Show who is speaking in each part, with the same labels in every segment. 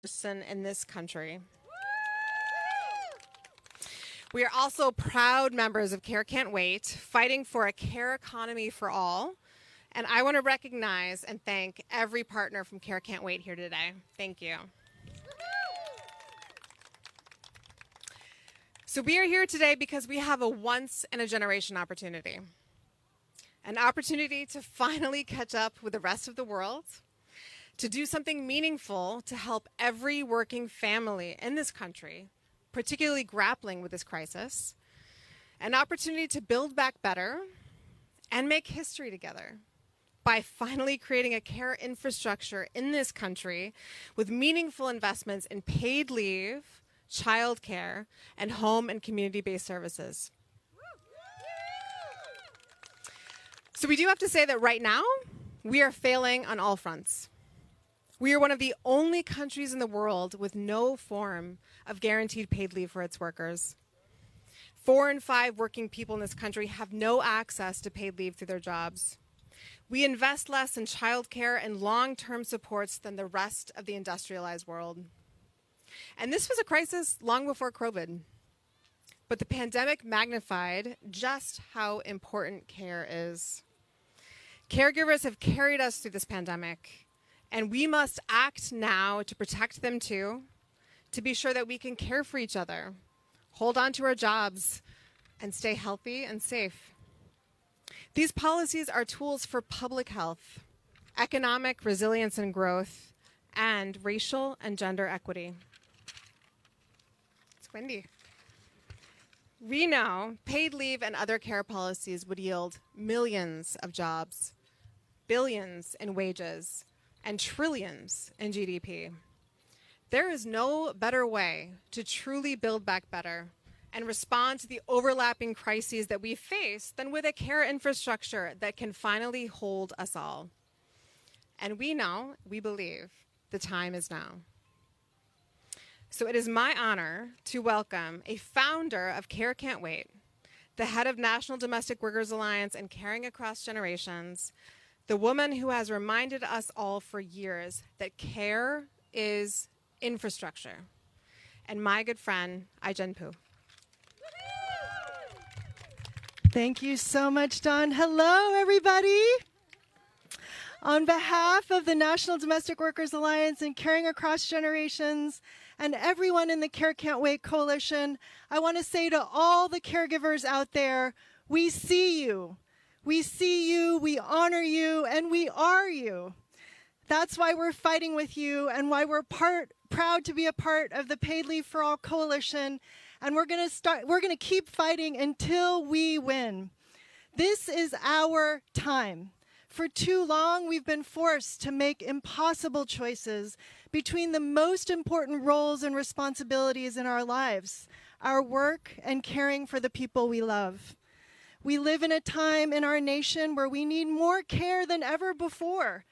Speaker 1: person in this country. We are also proud members of Care Can't Wait, fighting for a care economy for all. And I want to recognize and thank every partner from Care Can't Wait here today. Thank you. So we are here today because we have a once-in-a-generation opportunity. An opportunity to finally catch up with the rest of the world, to do something meaningful to help every working family in this country, particularly grappling with this crisis, an opportunity to build back better and make history together by finally creating a care infrastructure in this country with meaningful investments in paid leave, childcare, and home and community-based services. So we do have to say that right now, we are failing on all fronts. We are one of the only countries in the world with no form of guaranteed paid leave for its workers. 4 in 5 working people in this country have no access to paid leave through their jobs. We invest less in childcare and long-term supports than the rest of the industrialized world. And this was a crisis long before COVID. But the pandemic magnified just how important care is. Caregivers have carried us through this pandemic, and we must act now to protect them too, to be sure that we can care for each other, hold on to our jobs, and stay healthy and safe. These policies are tools for public health, economic resilience and growth, and racial and gender equity. It's Wendy. We know paid leave and other care policies would yield millions of jobs, billions in wages, and trillions in GDP. There is no better way to truly build back better and respond to the overlapping crises that we face than with a care infrastructure that can finally hold us all. And we believe, the time is now. So it is my honor to welcome a founder of Care Can't Wait, the head of National Domestic Workers Alliance and Caring Across Generations, the woman who has reminded us all for years that care is infrastructure, and my good friend, Ai-jen Poo.
Speaker 2: Thank you so much, Dawn. Hello, everybody. On behalf of the National Domestic Workers Alliance and Caring Across Generations and everyone in the Care Can't Wait Coalition, I want to say to all the caregivers out there, we see you. We see you, we honor you, and we are you. That's why we're fighting with you and why we're proud to be a part of the Paid Leave for All Coalition. And we're going to keep fighting until we win. This is our time. For too long, we've been forced to make impossible choices between the most important roles and responsibilities in our lives, our work and caring for the people we love. We live in a time in our nation where we need more care than ever before.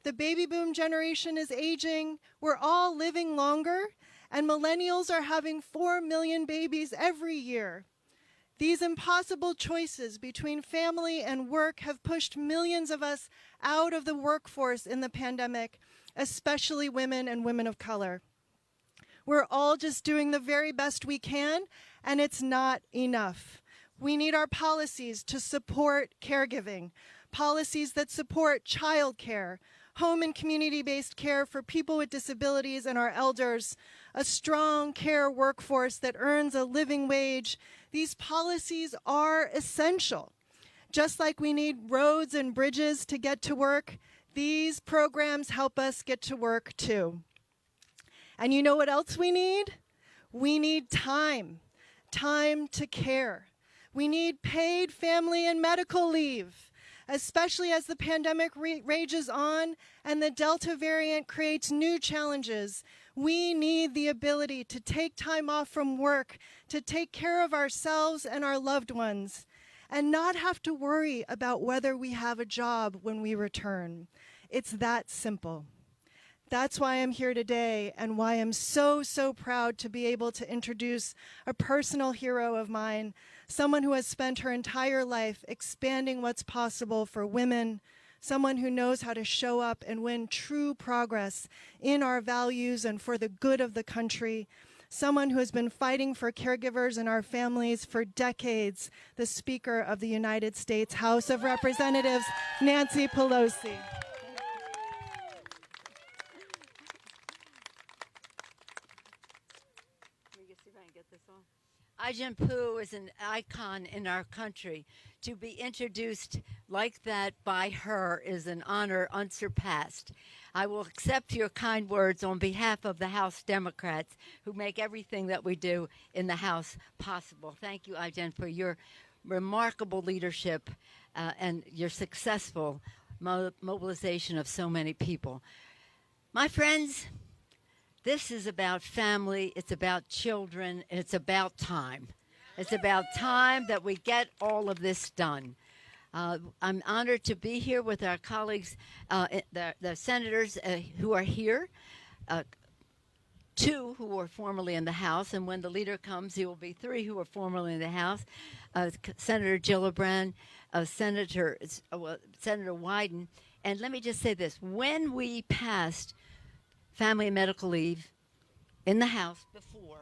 Speaker 2: The baby boom generation is aging, we're all living longer, and millennials are having 4 million babies every year. These impossible choices between family and work have pushed millions of us out of the workforce in the pandemic, especially women and women of color. We're all just doing the very best we can, and it's not enough. We need our policies to support caregiving, policies that support childcare, home and community-based care for people with disabilities and our elders, a strong care workforce that earns a living wage. These policies are essential. Just like we need roads and bridges to get to work, these programs help us get to work too. And you know what else we need? We need time to care. We need paid family and medical leave, especially as the pandemic rages on and the Delta variant creates new challenges. We need the ability to take time off from work, to take care of ourselves and our loved ones, and not have to worry about whether we have a job when we return. It's that simple. That's why I'm here today and why I'm so proud to be able to introduce a personal hero of mine, someone who has spent her entire life expanding what's possible for women, someone who knows how to show up and win true progress in our values and for the good of the country, someone who has been fighting for caregivers and our families for decades, the Speaker of the United States House of Representatives, Nancy Pelosi.
Speaker 3: Ai-jen Poo is an icon in our country. To be introduced like that by her is an honor unsurpassed. I will accept your kind words on behalf of the House Democrats who make everything that we do in the House possible. Thank you, Ai-jen, for your remarkable leadership and your successful mobilization of so many people. My friends, this is about family, it's about children, and it's about time. It's about time that we get all of this done. I'm honored to be here with our colleagues, the senators who are here, two who were formerly in the House, and when the leader comes, he will be three who were formerly in the House, Senator Gillibrand, Senator Wyden. And let me just say this. When we passed family and medical leave in the House before,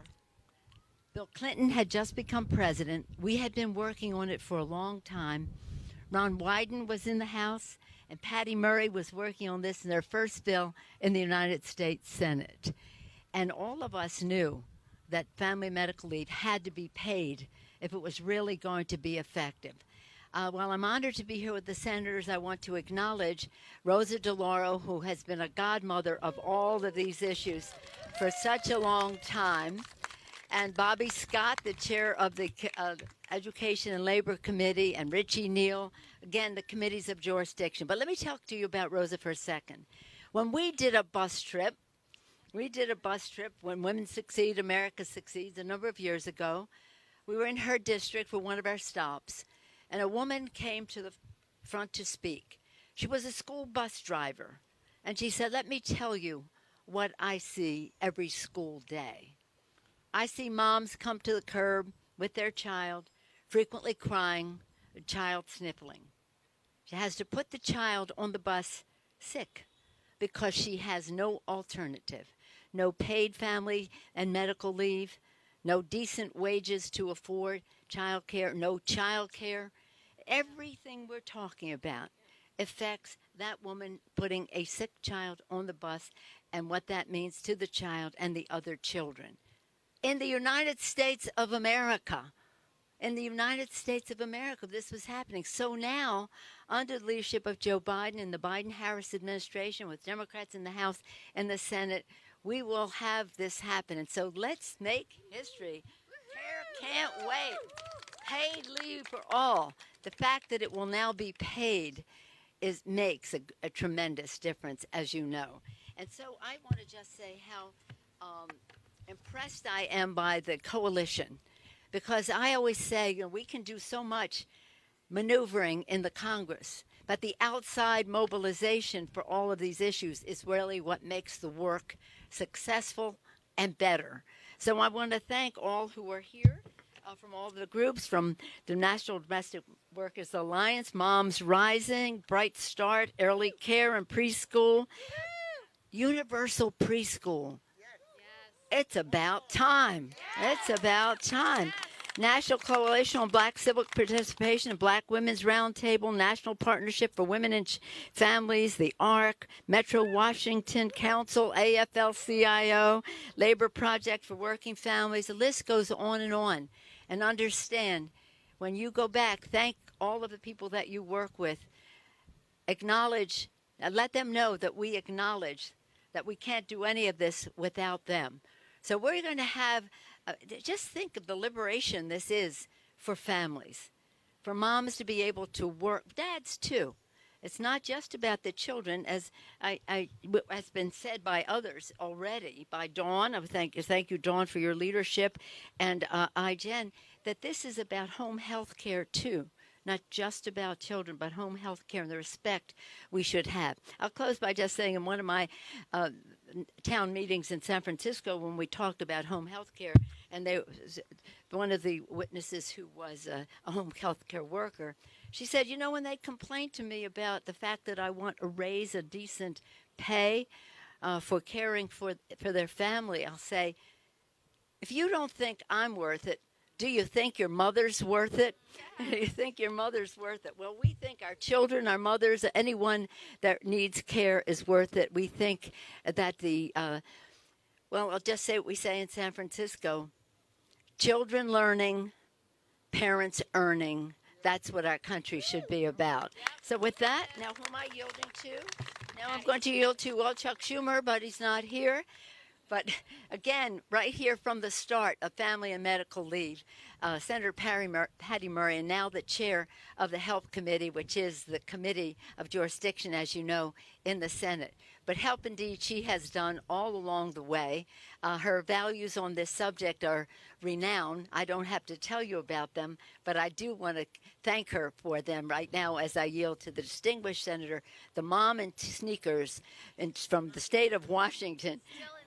Speaker 3: Bill Clinton had just become president. We had been working on it for a long time. Ron Wyden was in the House, and Patty Murray was working on this in their first bill in the United States Senate. And all of us knew that family medical leave had to be paid if it was really going to be effective. While I'm honored to be here with the senators, I want to acknowledge Rosa DeLauro, who has been a godmother of all of these issues for such a long time, and Bobby Scott, the chair of the Education and Labor Committee, and Richie Neal, again, the committees of jurisdiction. But let me talk to you about Rosa for a second. When we did a bus trip when Women Succeed, America Succeeds, a number of years ago. We were in her district for one of our stops, and a woman came to the front to speak. She was a school bus driver, and she said, "Let me tell you what I see every school day. I see moms come to the curb with their child, frequently crying, the child sniffling. She has to put the child on the bus sick because she has no alternative, no paid family and medical leave, no decent wages to afford child care, no child care. Everything we're talking about affects that woman putting a sick child on the bus and what that means to the child and the other children. In the United States of America, this was happening. So now, under the leadership of Joe Biden and the Biden-Harris administration with Democrats in the House and the Senate, we will have this happen. And so let's make history. CARE can't wait. Paid leave for all. The fact that it will now be paid makes a tremendous difference, as you know. And so I want to just say how impressed I am by the coalition, because I always say, we can do so much maneuvering in the Congress, but the outside mobilization for all of these issues is really what makes the work successful and better. So I want to thank all who are here from all the groups, from the National Domestic Workers Alliance, Moms Rising, Bright Start, Early Care and Preschool, Universal Preschool. It's about time. It's about time. National Coalition on Black Civic Participation and Black Women's Roundtable, National Partnership for Women and Families, the ARC, Metro Washington Council, AFL-CIO, Labor Project for Working Families. The list goes on. And understand, when you go back, thank all of the people that you work with. Acknowledge, let them know that we acknowledge that we can't do any of this without them. So we're going to have, just think of the liberation this is for families, for moms to be able to work, dads too. It's not just about the children, as has been said by others already, by Dawn. I thank you, Dawn, for your leadership, and Ai-jen, that this is about home health care too. Not just about children, but home health care and the respect we should have. I'll close by just saying, in one of my town meetings in San Francisco, when we talked about home health care, and one of the witnesses who was a home health care worker She said, you know, when they complain to me about the fact that I want a raise, a decent pay for caring for their family, I'll say, if you don't think I'm worth it, do you think your mother's worth it? Do you think your mother's worth it? Well, we think our children, our mothers, anyone that needs care is worth it. We think that well, I'll just say what we say in San Francisco. Children learning, parents earning. That's what our country should be about. So with that, now who am I yielding to? Now I'm going to yield to, well, Chuck Schumer, but he's not here. But again, right here from the start of family and medical leave, Senator Patty Murray, and now the chair of the Health Committee, which is the committee of jurisdiction, as you know, in the Senate. But help indeed she has done all along the way. Her values on this subject are renowned. I don't have to tell you about them, but I do want to thank her for them right now as I yield to the distinguished senator, the mom in sneakers from the state of Washington.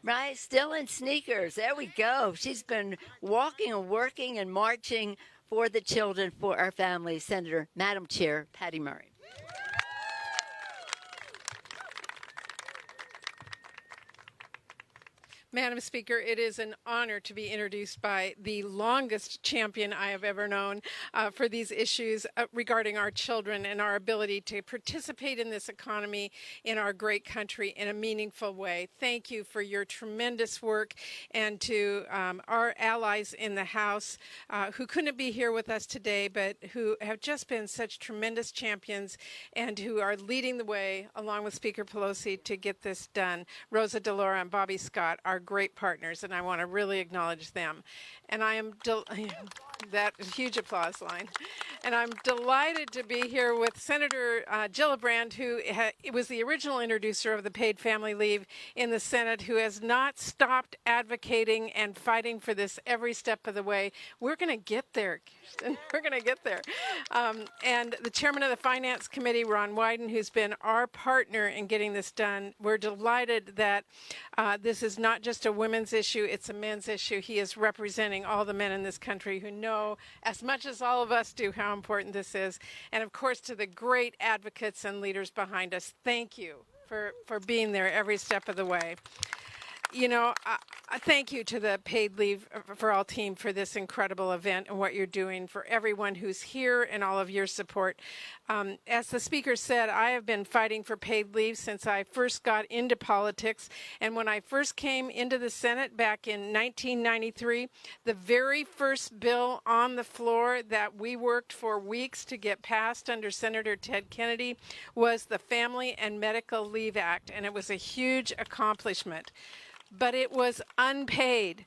Speaker 3: Right, still in sneakers. There we go. She's been walking and working and marching for the children, for our families. Senator, Madam Chair, Patty Murray.
Speaker 4: Madam Speaker, it is an honor to be introduced by the longest champion I have ever known for these issues regarding our children and our ability to participate in this economy in our great country in a meaningful way. Thank you for your tremendous work, and to our allies in the House who couldn't be here with us today, but who have just been such tremendous champions and who are leading the way, along with Speaker Pelosi, to get this done. Rosa DeLauro and Bobby Scott are great partners, and I want to really acknowledge them. And I am that huge applause line. And I'm delighted to be here with Senator Gillibrand, who was the original introducer of the paid family leave in the Senate, who has not stopped advocating and fighting for this every step of the way. We're going to get there, Kirsten. We're going to get there. And the chairman of the Finance Committee, Ron Wyden, who's been our partner in getting this done. We're delighted that this is not just a women's issue, it's a men's issue. He is representing all the men in this country who know as much as all of us do how important this is. And of course, to the great advocates and leaders behind us, thank you for being there every step of the way. You know, thank you to the Paid Leave for All team for this incredible event and what you're doing, for everyone who's here and all of your support. As the speaker said, I have been fighting for paid leave since I first got into politics. And when I first came into the Senate back in 1993, the very first bill on the floor that we worked for weeks to get passed under Senator Ted Kennedy was the Family and Medical Leave Act, and it was a huge accomplishment. But it was unpaid,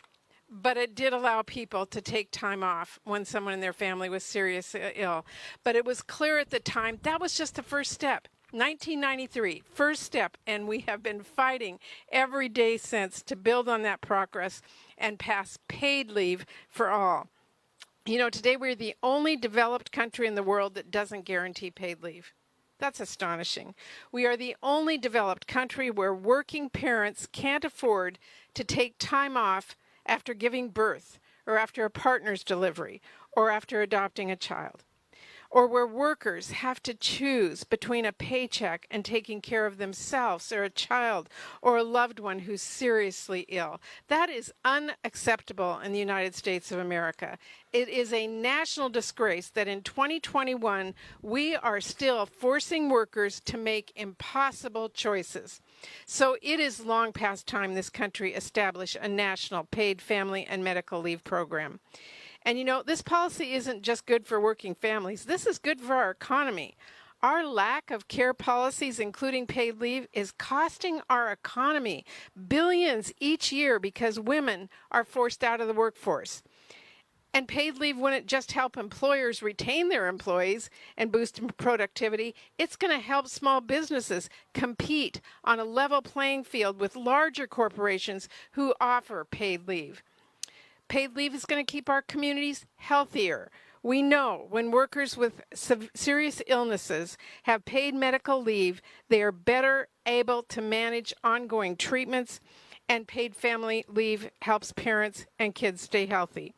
Speaker 4: but it did allow people to take time off when someone in their family was seriously ill. But it was clear at the time that was just the first step. 1993, first step, and we have been fighting every day since to build on that progress and pass paid leave for all. You know, today we're the only developed country in the world that doesn't guarantee paid leave. That's astonishing. We are the only developed country where working parents can't afford to take time off after giving birth, or after a partner's delivery, or after adopting a child, or where workers have to choose between a paycheck and taking care of themselves or a child or a loved one who's seriously ill. That is unacceptable in the United States of America. It is a national disgrace that in 2021, we are still forcing workers to make impossible choices. So it is long past time this country establish a national paid family and medical leave program. And you know, this policy isn't just good for working families. This is good for our economy. Our lack of care policies, including paid leave, is costing our economy billions each year because women are forced out of the workforce. And paid leave wouldn't just help employers retain their employees and boost productivity. It's going to help small businesses compete on a level playing field with larger corporations who offer paid leave. Paid leave is going to keep our communities healthier. We know when workers with serious illnesses have paid medical leave, they are better able to manage ongoing treatments, and paid family leave helps parents and kids stay healthy.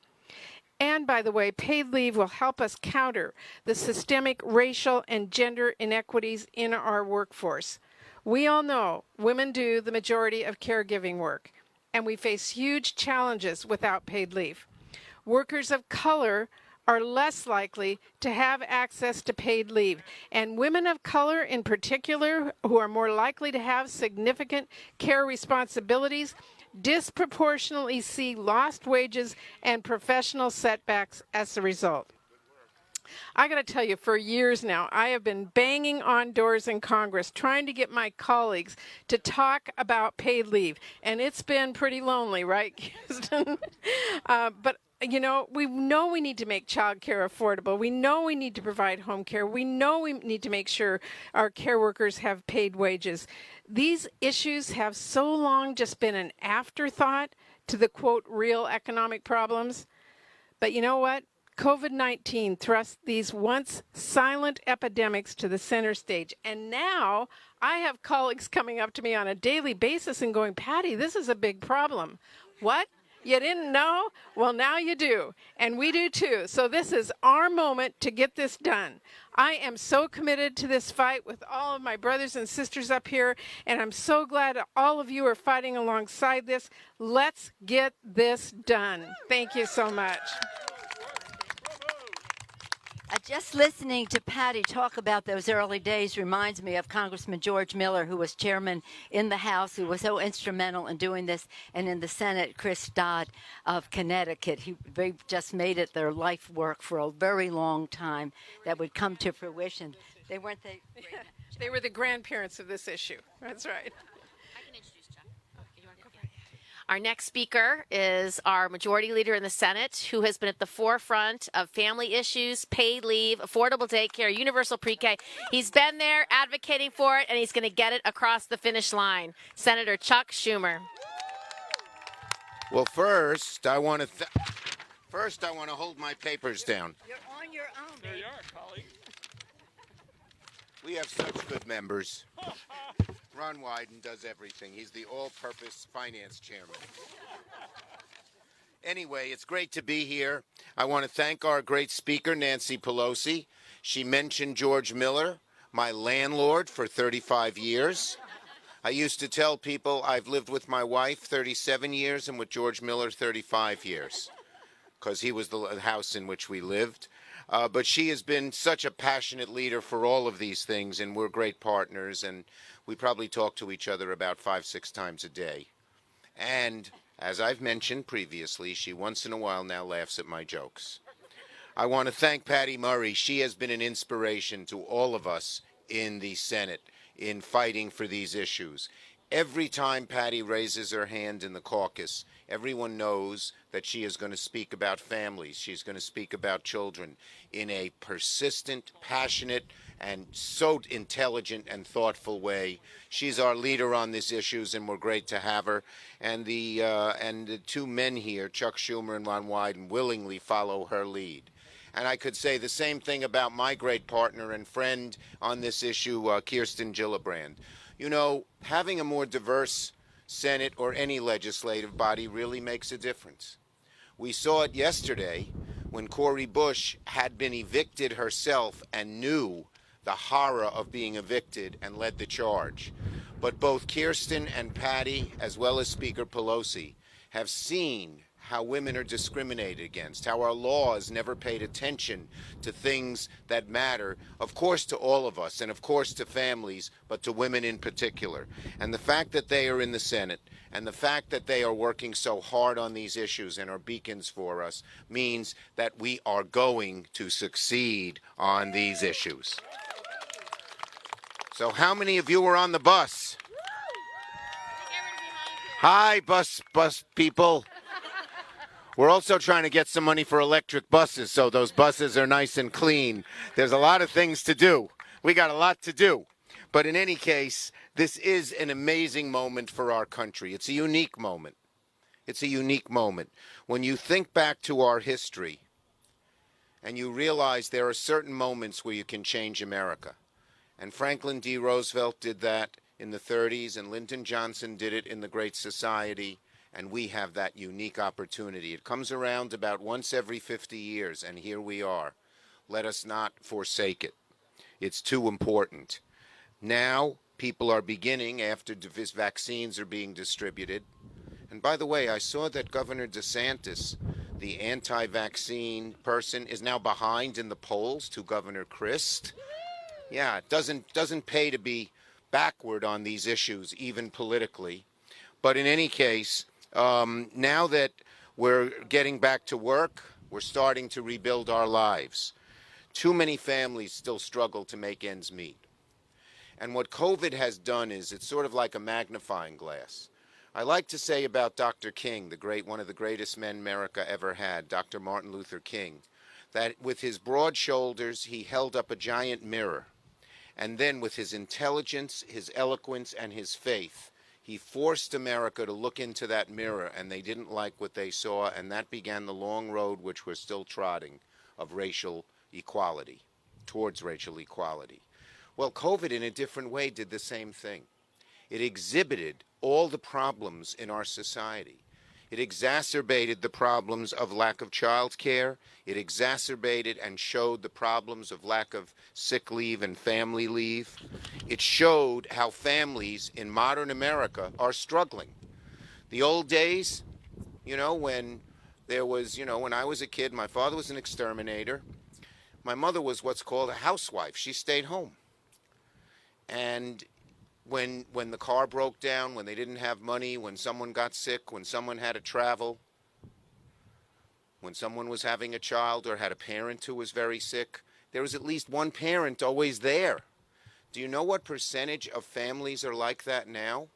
Speaker 4: And by the way, paid leave will help us counter the systemic racial and gender inequities in our workforce. We all know women do the majority of caregiving work, and we face huge challenges without paid leave. Workers of color are less likely to have access to paid leave, and women of color in particular, who are more likely to have significant care responsibilities, disproportionately see lost wages and professional setbacks as a result. I got to tell you, for years now, I have been banging on doors in Congress trying to get my colleagues to talk about paid leave. And it's been pretty lonely, right, Kirsten? But you know we need to make child care affordable. We know we need to provide home care. We know we need to make sure our care workers have paid wages. These issues have so long just been an afterthought to the, quote, real economic problems. But you know what? COVID-19 thrust these once silent epidemics to the center stage. And now I have colleagues coming up to me on a daily basis and going, Patty, this is a big problem. What? You didn't know? Well, now you do. And we do too. So this is our moment to get this done. I am so committed to this fight with all of my brothers and sisters up here. And I'm so glad all of you are fighting alongside this. Let's get this done. Thank you so much.
Speaker 3: Just listening to Patty talk about those early days reminds me of Congressman George Miller, who was chairman in the House, who was so instrumental in doing this, and in the Senate, Chris Dodd of Connecticut. They just made it their life work for a very long time that would come to fruition. They weren't they?
Speaker 4: They were the grandparents of this issue. That's right.
Speaker 5: Our next speaker is our Majority Leader in the Senate, who has been at the forefront of family issues, paid leave, affordable daycare, universal pre-K. He's been there advocating for it, and he's going to get it across the finish line. Senator Chuck Schumer.
Speaker 6: Well, first, I want to hold my papers down.
Speaker 3: You're on your own.
Speaker 7: There you are, colleague.
Speaker 6: We have such good members. Ron Wyden does everything. He's the all-purpose finance chairman. Anyway, it's great to be here. I want to thank our great speaker, Nancy Pelosi. She mentioned George Miller, my landlord for 35 years. I used to tell people I've lived with my wife 37 years and with George Miller 35 years, because he was the house in which we lived. But she has been such a passionate leader for all of these things, and we're great partners, and we probably talk to each other about 5-6 times a day. And as I've mentioned previously, she once in a while now laughs at my jokes. I want to thank Patty Murray. She has been an inspiration to all of us in the Senate in fighting for these issues. Every time Patty raises her hand in the caucus, everyone knows that she is going to speak about families. She's going to speak about children in a persistent, passionate, and so intelligent and thoughtful way. She's our leader on these issues, and we're great to have her. And the two men here, Chuck Schumer and Ron Wyden, willingly follow her lead. And I could say the same thing about my great partner and friend on this issue, Kirsten Gillibrand. You know, having a more diverse Senate or any legislative body really makes a difference. We saw it yesterday when Cori Bush had been evicted herself and knew the horror of being evicted and led the charge. But both Kirsten and Patty, as well as Speaker Pelosi, have seen how women are discriminated against, how our laws never paid attention to things that matter, of course, to all of us, and of course to families, but to women in particular. And the fact that they are in the Senate, and the fact that they are working so hard on these issues and are beacons for us, means that we are going to succeed on these issues. So how many of you were on the bus? Hi, bus people. We're also trying to get some money for electric buses, so those buses are nice and clean. There's a lot of things to do. We got a lot to do. But in any case, this is an amazing moment for our country. It's a unique moment. It's a unique moment. When you think back to our history and you realize there are certain moments where you can change America. And Franklin D. Roosevelt did that in the 30s, and Lyndon Johnson did it in the Great Society, And we have that unique opportunity. It comes around about once every 50 years, and here we are. Let us not forsake it. It's too important. Now, people are beginning, after vaccines are being distributed. And by the way, I saw that Governor DeSantis, the anti-vaccine person, is now behind in the polls to Governor Christ. Yeah, it doesn't pay to be backward on these issues, even politically. But in any case, now that we're getting back to work, we're starting to rebuild our lives. Too many families still struggle to make ends meet. And what COVID has done is it's sort of like a magnifying glass. I like to say about Dr. King, one of the greatest men America ever had, Dr. Martin Luther King, that with his broad shoulders, he held up a giant mirror. And then with his intelligence, his eloquence, and his faith, he forced America to look into that mirror, and they didn't like what they saw, and that began the long road, which we're still trotting, of racial equality, towards racial equality. Well, COVID, in a different way, did the same thing. It exhibited all the problems in our society. It exacerbated the problems of lack of child care. It exacerbated and showed the problems of lack of sick leave and family leave. It showed how families in modern America are struggling. The old days, when there was, when I was a kid, my father was an exterminator. My mother was what's called a housewife. She stayed home. And when the car broke down, when they didn't have money, when someone got sick, when someone had to travel, when someone was having a child or had a parent who was very sick, there was at least one parent always there. Do you know what percentage of families are like that now?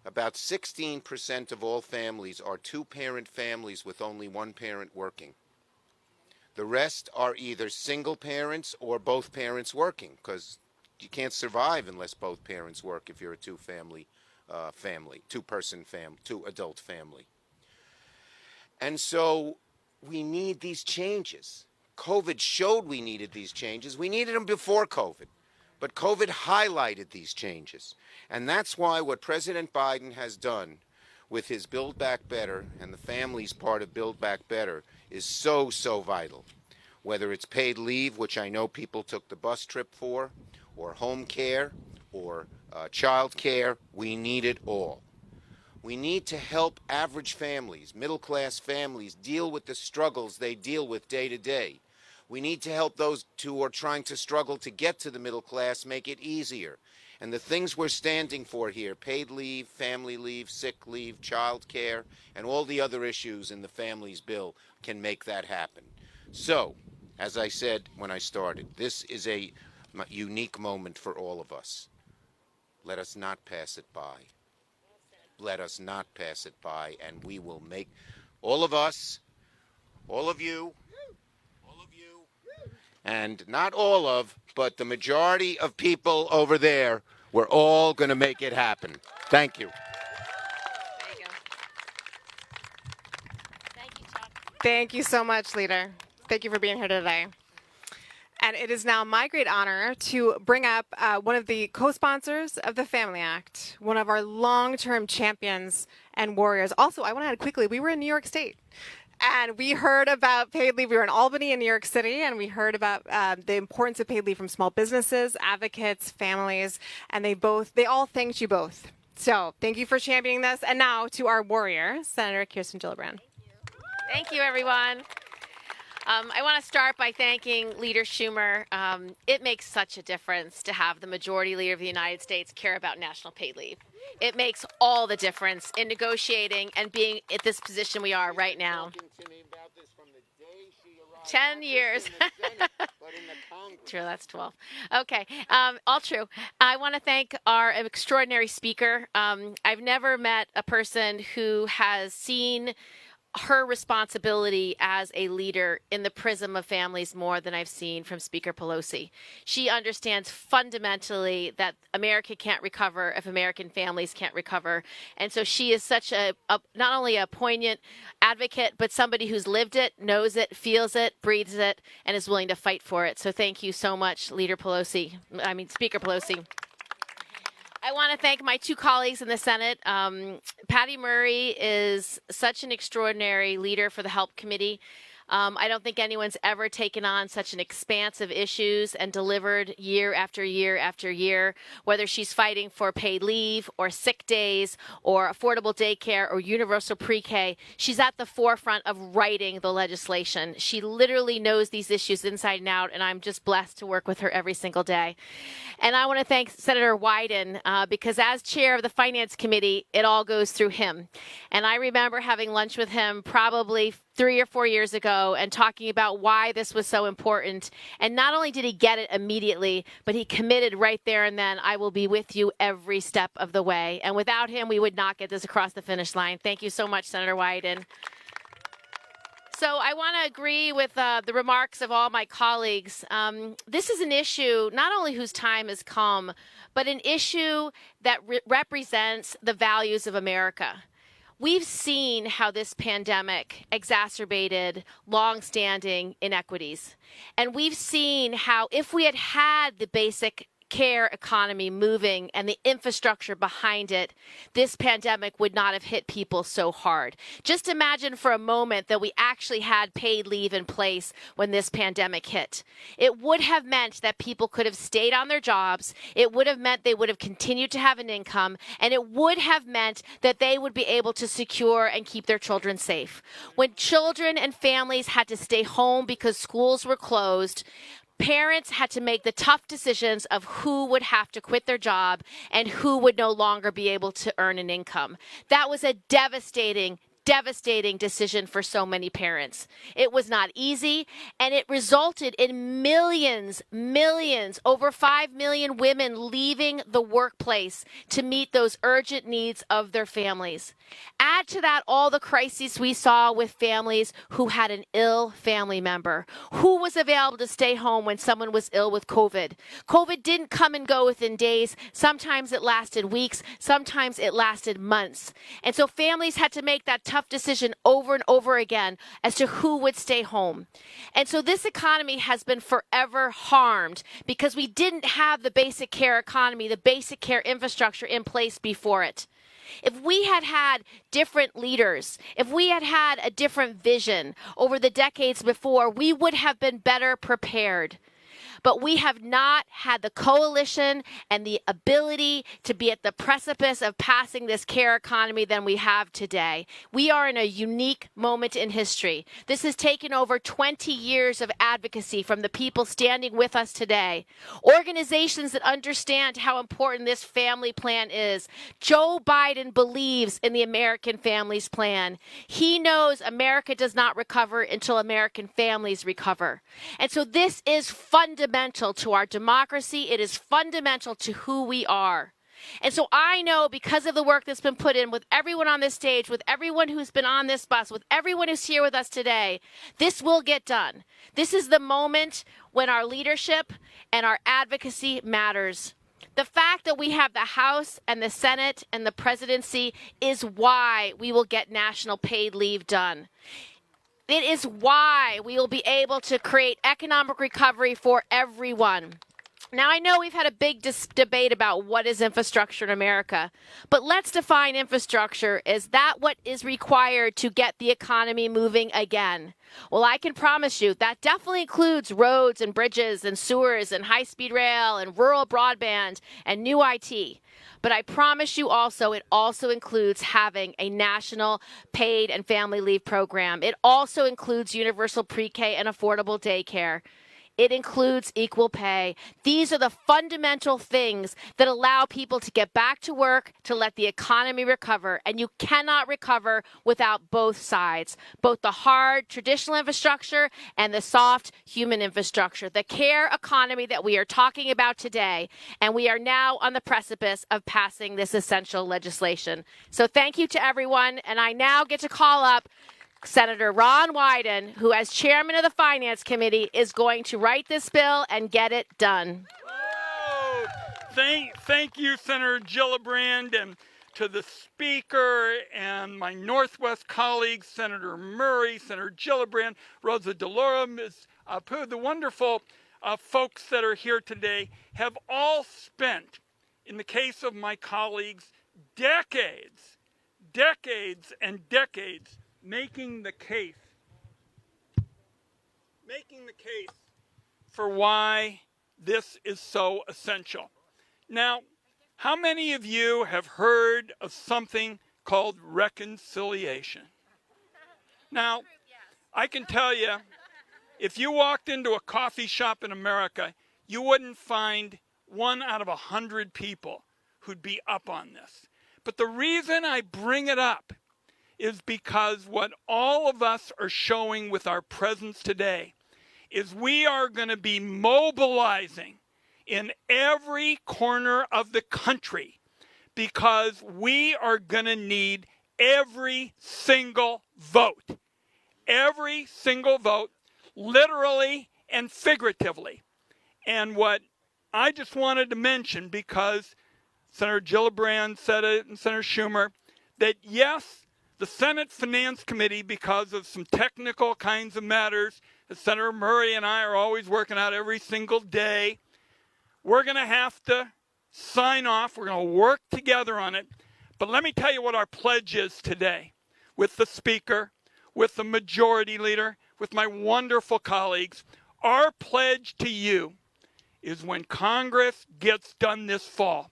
Speaker 6: About 16% of all families are two-parent families with only one parent working. The rest are either single parents or both parents working, because you can't survive unless both parents work if you're a two-adult family. And so we need these changes. COVID showed we needed these changes. We needed them before COVID, but COVID highlighted these changes. And that's why what President Biden has done with his Build Back Better and the families part of Build Back Better is so, so vital. Whether it's paid leave, which I know people took the bus trip for, or home care, or child care, we need it all. We need to help average families, middle-class families, deal with the struggles they deal with day to day. We need to help those who are trying to struggle to get to the middle class make it easier. And the things we're standing for here, paid leave, family leave, sick leave, child care, and all the other issues in the Families Bill can make that happen. So, as I said when I started, this is a unique moment for all of us. Let us not pass it by. Let us not pass it by, and we will make, all of us, all of you, and not all of, but the majority of people over there, we're all going to make it happen. Thank you.
Speaker 5: There you go. Thank you, Chuck.
Speaker 1: Thank you so much, Leader. Thank you for being here today. And it is now my great honor to bring up one of the co-sponsors of the Family Act, one of our long-term champions and warriors. Also, I want to add quickly, we were in New York State, and we heard about paid leave. We were in Albany in New York City, and we heard about the importance of paid leave from small businesses, advocates, families, and they all thanked you both. So thank you for championing this. And now to our warrior, Senator Kirsten Gillibrand.
Speaker 5: Thank you, everyone. I want to start by thanking Leader Schumer. It makes such a difference to have the Majority Leader of the United States care about national paid leave. It makes all the difference in negotiating and being at this position we are right now. 10 years. True, that's 12. Okay, all true. I want to thank our extraordinary speaker. I've never met a person who has seen her responsibility as a leader in the prism of families more than I've seen from Speaker Pelosi. She understands fundamentally that America can't recover if American families can't recover. And so she is such a not only a poignant advocate, but somebody who's lived it, knows it, feels it, breathes it, and is willing to fight for it. So thank you so much, Speaker Pelosi. I want to thank my two colleagues in the Senate. Patty Murray is such an extraordinary leader for the Help Committee. I don't think anyone's ever taken on such an expanse of issues and delivered year after year after year, whether she's fighting for paid leave or sick days or affordable daycare or universal pre-K. She's at the forefront of writing the legislation. She literally knows these issues inside and out, and I'm just blessed to work with her every single day. And I want to thank Senator Wyden because as chair of the Finance Committee, it all goes through him. And I remember having lunch with him probably 3 or 4 years ago and talking about why this was so important. And not only did he get it immediately, but he committed right there and then, I will be with you every step of the way. And without him, we would not get this across the finish line. Thank you so much, Senator Wyden. So I want to agree with the remarks of all my colleagues. This is an issue not only whose time has come, but an issue that represents the values of America. We've seen how this pandemic exacerbated longstanding inequities. And we've seen how if we had had the basic care economy moving and the infrastructure behind it, this pandemic would not have hit people so hard. Just imagine for a moment that we actually had paid leave in place when this pandemic hit. It would have meant that people could have stayed on their jobs. It would have meant they would have continued to have an income, and it would have meant that they would be able to secure and keep their children safe. When children and families had to stay home because schools were closed, parents had to make the tough decisions of who would have to quit their job and who would no longer be able to earn an income. That was a devastating decision for so many parents. It was not easy, and it resulted in millions, over 5 million women leaving the workplace to meet those urgent needs of their families. Add to that all the crises we saw with families who had an ill family member. Who was available to stay home when someone was ill with COVID? COVID didn't come and go within days. Sometimes it lasted weeks. Sometimes it lasted months. And so families had to make that tough decision over and over again as to who would stay home. And so this economy has been forever harmed because we didn't have the basic care economy, the basic care infrastructure in place before it. If we had had different leaders, if we had had a different vision over the decades before, we would have been better prepared. But we have not had the coalition and the ability to be at the precipice of passing this care economy than we have today. We are in a unique moment in history. This has taken over 20 years of advocacy from the people standing with us today. Organizations that understand how important this family plan is. Joe Biden believes in the American Families Plan. He knows America does not recover until American families recover. And so this is fundamental to our democracy. It is fundamental to who we are. And so I know because of the work that's been put in with everyone on this stage, with everyone who's been on this bus, with everyone who's here with us today, this will get done. This is the moment when our leadership and our advocacy matters. The fact that we have the House and the Senate and the presidency is why we will get national paid leave done. It is why we will be able to create economic recovery for everyone. Now, I know we've had a big debate about what is infrastructure in America, but let's define infrastructure. Is that what is required to get the economy moving again? Well, I can promise you that definitely includes roads and bridges and sewers and high-speed rail and rural broadband and new IT. But I promise you also, it also includes having a national paid and family leave program. It also includes universal pre-K and affordable daycare. It includes equal pay. These are the fundamental things that allow people to get back to work, to let the economy recover. And you cannot recover without both sides, both the hard traditional infrastructure and the soft human infrastructure, the care economy that we are talking about today. And we are now on the precipice of passing this essential legislation. So thank you to everyone. And I now get to call up Senator Ron Wyden, who as chairman of the Finance Committee is going to write this bill and get it done.
Speaker 7: Oh, thank you, Senator Gillibrand, and to the Speaker and my Northwest colleagues, Senator Murray, Senator Gillibrand, Rosa DeLauro, Ms. Apu, the wonderful folks that are here today have all spent in the case of my colleagues, decades and decades making the case for why this is so essential. Now, how many of you have heard of something called reconciliation? Now, I can tell you, if you walked into a coffee shop in America, you wouldn't find 1 out of 100 people who'd be up on this. But the reason I bring it up is because what all of us are showing with our presence today is we are going to be mobilizing in every corner of the country because we are going to need every single vote. Every single vote, literally and figuratively. And what I just wanted to mention, because Senator Gillibrand said it and Senator Schumer, that yes, the Senate Finance Committee, because of some technical kinds of matters that Senator Murray and I are always working out every single day, we're going to have to sign off. We're going to work together on it. But let me tell you what our pledge is today with the Speaker, with the Majority Leader, with my wonderful colleagues. Our pledge to you is when Congress gets done this fall,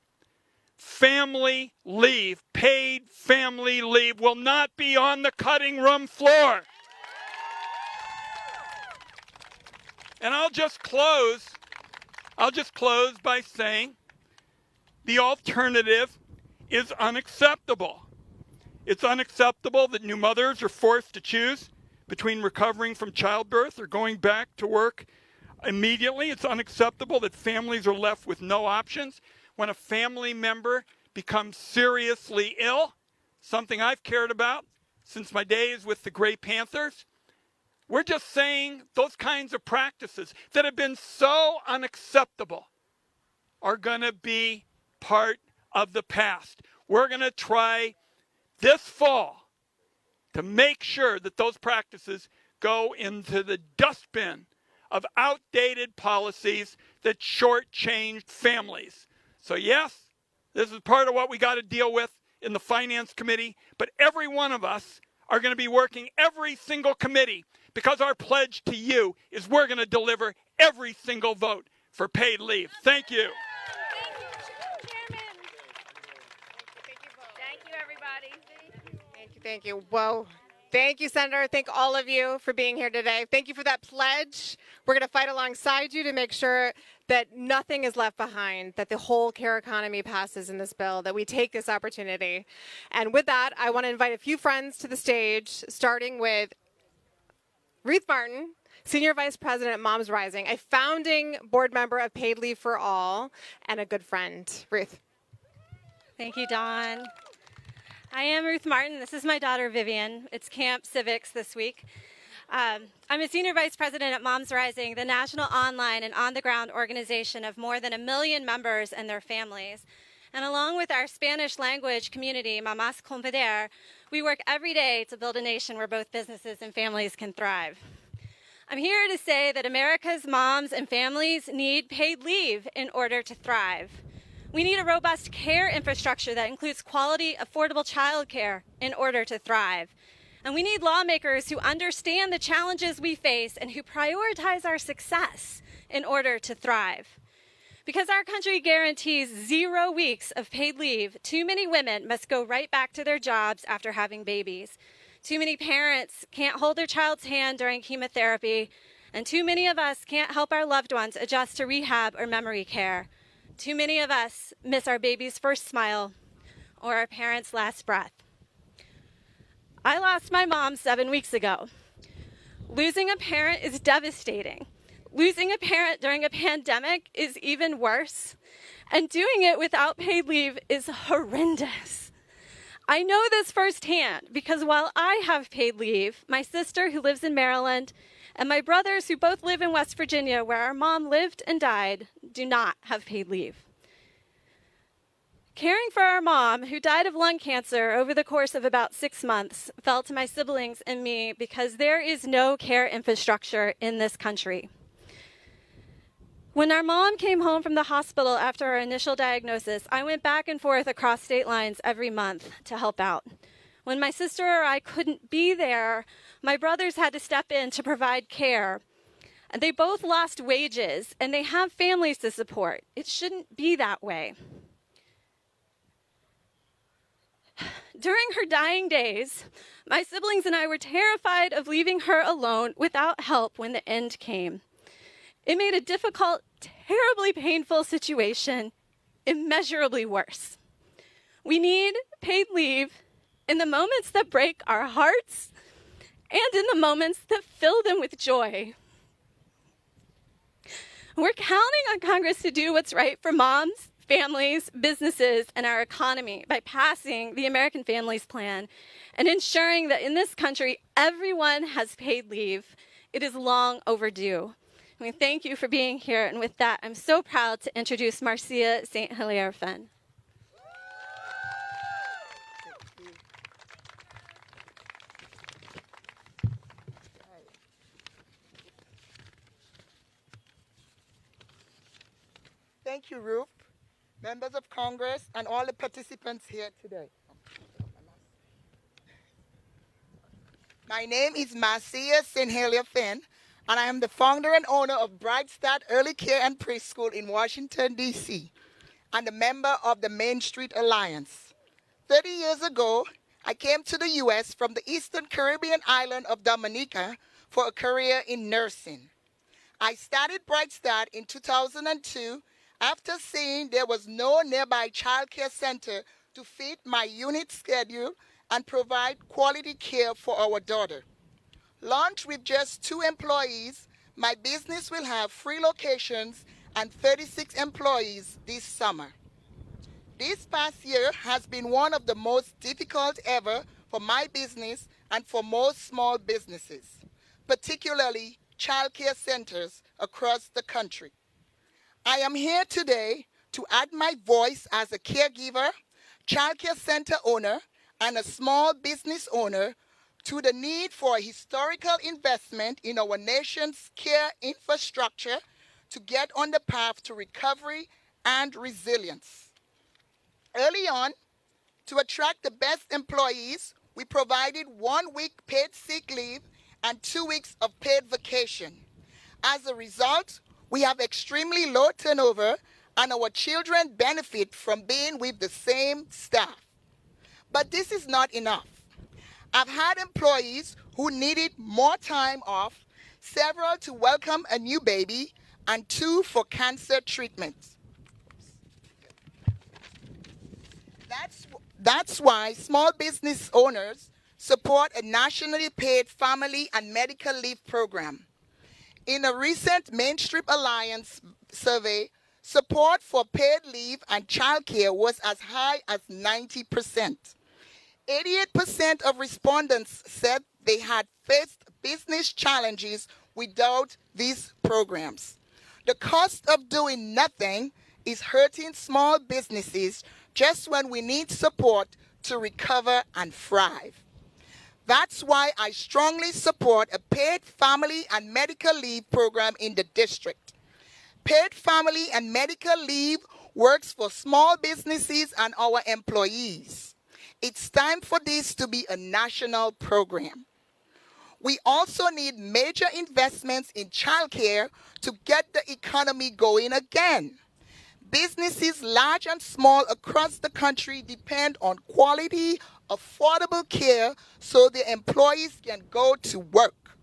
Speaker 7: family leave, paid family leave, will not be on the cutting room floor. And I'll just close by saying the alternative is unacceptable. It's unacceptable that new mothers are forced to choose between recovering from childbirth or going back to work immediately. It's unacceptable that families are left with no options when a family member becomes seriously ill, something I've cared about since my days with the Gray Panthers. We're just saying those kinds of practices that have been so unacceptable are going to be part of the past. We're going to try this fall to make sure that those practices go into the dustbin of outdated policies that shortchanged families. So yes, this is part of what we got to deal with in the Finance Committee, but every one of us are going to be working every single committee because our pledge to you is we're going to deliver every single vote for paid leave. Thank you.
Speaker 5: Thank you, everybody.
Speaker 1: Thank you. Whoa. Thank you, Senator. Thank all of you for being here today. Thank you for that pledge. We're going to fight alongside you to make sure that nothing is left behind, that the whole care economy passes in this bill, that we take this opportunity. And with that, I want to invite a few friends to the stage, starting with Ruth Martin, Senior Vice President at Moms Rising, a founding board member of Paid Leave for All, and a good friend. Ruth.
Speaker 8: Thank you, Dawn. I am Ruth Martin. This is my daughter, Vivian. It's Camp Civics this week. I'm a Senior Vice President at Moms Rising, the national online and on-the-ground organization of more than 1 million members and their families. And along with our Spanish language community, Mamás con Poder, we work every day to build a nation where both businesses and families can thrive. I'm here to say that America's moms and families need paid leave in order to thrive. We need a robust care infrastructure that includes quality, affordable childcare in order to thrive. And we need lawmakers who understand the challenges we face and who prioritize our success in order to thrive. Because our country guarantees 0 weeks of paid leave, too many women must go right back to their jobs after having babies. Too many parents can't hold their child's hand during chemotherapy, and too many of us can't help our loved ones adjust to rehab or memory care. Too many of us miss our baby's first smile or our parents' last breath. I lost my mom 7 weeks ago. Losing a parent is devastating. Losing a parent during a pandemic is even worse. And doing it without paid leave is horrendous. I know this firsthand because while I have paid leave, my sister who lives in Maryland and my brothers who both live in West Virginia, where our mom lived and died, do not have paid leave. Caring for our mom, who died of lung cancer over the course of about 6 months, fell to my siblings and me because there is no care infrastructure in this country. When our mom came home from the hospital after our initial diagnosis, I went back and forth across state lines every month to help out. When my sister or I couldn't be there, my brothers had to step in to provide care. And they both lost wages, and they have families to support. It shouldn't be that way. During her dying days, my siblings and I were terrified of leaving her alone without help when the end came. It made a difficult, terribly painful situation immeasurably worse. We need paid leave in the moments that break our hearts and in the moments that fill them with joy. We're counting on Congress to do what's right for moms, families, businesses, and our economy by passing the American Families Plan and ensuring that in this country, everyone has paid leave. It is long overdue. We thank you for being here, and with that, I'm so proud to introduce Marcia St. Hilaire Fenn.
Speaker 9: Thank you, Ruth, members of Congress, and all the participants here today. My name is Marcia St. Hilaire Fenn, and I am the founder and owner of Bright Start Early Care and Preschool in Washington, D.C., and a member of the Main Street Alliance. 30 years ago, I came to the U.S. from the Eastern Caribbean island of Dominica for a career in nursing. I started Bright Start in 2002 after seeing there was no nearby child care center to fit my unit schedule and provide quality care for our daughter. Launched with just 2 employees, my business will have 3 locations and 36 employees this summer. This past year has been one of the most difficult ever for my business and for most small businesses, particularly child care centers across the country. I am here today to add my voice as a caregiver, child care center owner, and a small business owner to the need for a historical investment in our nation's care infrastructure to get on the path to recovery and resilience. Early on, to attract the best employees, we provided 1 week paid sick leave and 2 weeks of paid vacation. As a result, we have extremely low turnover, and our children benefit from being with the same staff. But this is not enough. I've had employees who needed more time off, several to welcome a new baby, and 2 for cancer treatments. That's why small business owners support a nationally paid family and medical leave program. In a recent Main Street Alliance survey, support for paid leave and childcare was as high as 90%. 88% of respondents said they had faced business challenges without these programs. The cost of doing nothing is hurting small businesses just when we need support to recover and thrive. That's why I strongly support a paid family and medical leave program in the district. Paid family and medical leave works for small businesses and our employees. It's time for this to be a national program. We also need major investments in childcare to get the economy going again. Businesses large and small across the country depend on quality, affordable care so their employees can go to work.